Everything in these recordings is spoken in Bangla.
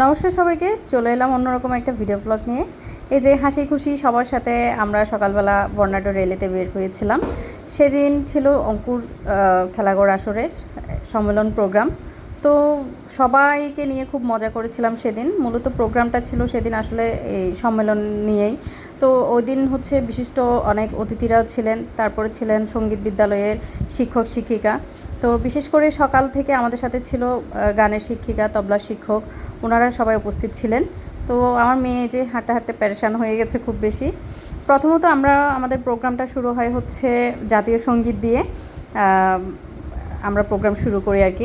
নমস্কার সবাইকে, চলে এলাম অন্যরকম একটা ভিডিও ব্লগ নিয়ে। এই যে হাসি খুশি সবার সাথে আমরা সকালবেলা বর্ণাঢ্য র্যালিতে বের হয়েছিলাম। সেদিন ছিল অঙ্কুর খেলাঘর আসরের সম্মেলন প্রোগ্রাম। তো সবাইকে নিয়ে খুব মজা করেছিলাম সেদিন। মূলত প্রোগ্রামটা ছিল সেদিন আসলে এই সম্মেলন নিয়েই। তো ওই দিন হচ্ছে বিশিষ্ট অনেক অতিথিরাও ছিলেন, তারপরে ছিলেন সঙ্গীত বিদ্যালয়ের শিক্ষক শিক্ষিকা। তো বিশেষ করে সকাল থেকে আমাদের সাথে ছিল গানের শিক্ষিকা, তবলা শিক্ষক, ওনারা সবাই উপস্থিত ছিলেন। তো আমার মেয়ে যে হাঁটতে হাঁটতে পেরেশান হয়ে গেছে খুব বেশি। প্রথমত আমাদের প্রোগ্রামটা শুরু হয় হচ্ছে জাতীয় সঙ্গীত দিয়ে। আমরা প্রোগ্রাম শুরু করি আর কি।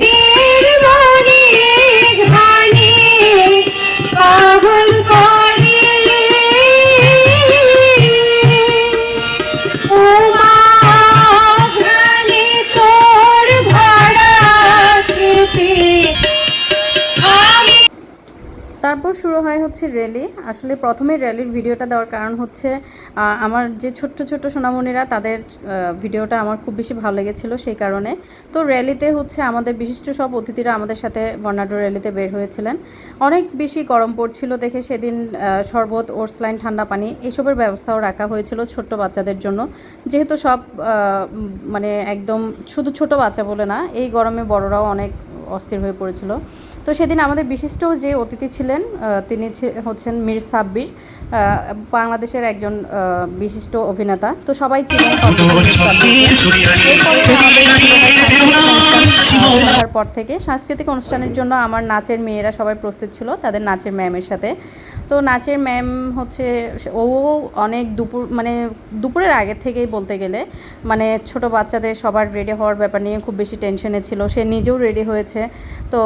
তারপর শুরু হয় হচ্ছে র্যালি। আসলে প্রথমে র্যালির ভিডিওটা দেওয়ার কারণ হচ্ছে আমার যে ছোট্ট ছোট্ট সোনামণিরা, তাদের ভিডিওটা আমার খুব বেশি ভালো লেগেছিলো সেই কারণে। তো র্যালিতে হচ্ছে আমাদের বিশিষ্ট সব অতিথিরা আমাদের সাথে বর্ণাঢ্য র্যালিতে বের হয়েছিলেন। অনেক বেশি গরম পড়ছিল দেখে সেদিন শরবত, ওটসলাইন, ঠান্ডা পানি এসবের ব্যবস্থাও রাখা হয়েছিল ছোট্ট বাচ্চাদের জন্য। যেহেতু সব মানে একদম শুধু ছোট বাচ্চা বলে না, এই গরমে বড়রাও অনেক অস্থির হয়ে পড়েছিল। তো সেদিন আমাদের বিশিষ্ট যে অতিথি ছিলেন তিনি হচ্ছেন মীর সাব্বির, বাংলাদেশের একজন বিশিষ্ট অভিনেতা। তো সবাই ছিলেন। তার পর থেকে সাংস্কৃতিক অনুষ্ঠানের জন্য আমার নাচের মেয়েরা সবাই প্রস্তুত ছিল তাদের নাচের ম্যামের সাথে। তো নাচের ম্যাম হচ্ছে ও অনেক দুপুরের আগের থেকেই বলতে গেলে মানে ছোট বাচ্চাদের সবার রেডি হওয়ার ব্যাপার নিয়ে খুব বেশি টেনশনে ছিল। সে নিজেও রেডি হয়েছে। তো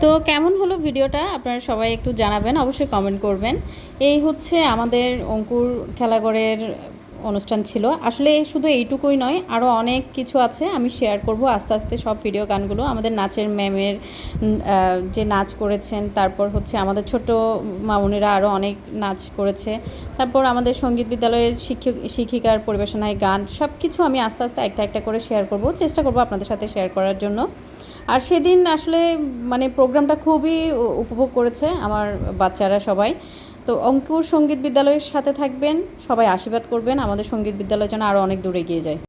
তো কেমন হলো ভিডিওটা আপনারা সবাই একটু জানাবেন, অবশ্যই কমেন্ট করবেন। এই হচ্ছে আমাদের অঙ্কুর খেলাঘরের অনুষ্ঠান ছিল। আসলে শুধু এইটুকুই নয়, আরও অনেক কিছু আছে, আমি শেয়ার করব আস্তে আস্তে সব ভিডিও গানগুলো। আমাদের নাচের ম্যামের যে নাচ করেছেন, তারপর হচ্ছে আমাদের ছোট মামুনিরা আরও অনেক নাচ করেছে, তারপর আমাদের সঙ্গীত বিদ্যালয়ের শিক্ষিকার পরিবেশনায় গান, সব কিছু আমি আস্তে আস্তে একটা একটা করে শেয়ার করব, চেষ্টা করব আপনাদের সাথে শেয়ার করার জন্য। আর সেদিন আসলে মানে প্রোগ্রামটা খুবই উপভোগ করেছে আমার বাচ্চারা সবাই। তো অঙ্কুর সঙ্গীত বিদ্যালয়ের সাথে থাকবেন, সবাই আশীর্বাদ করবেন আমাদের সঙ্গীত বিদ্যালয় যেন আরও অনেক দূরে এগিয়ে যায়।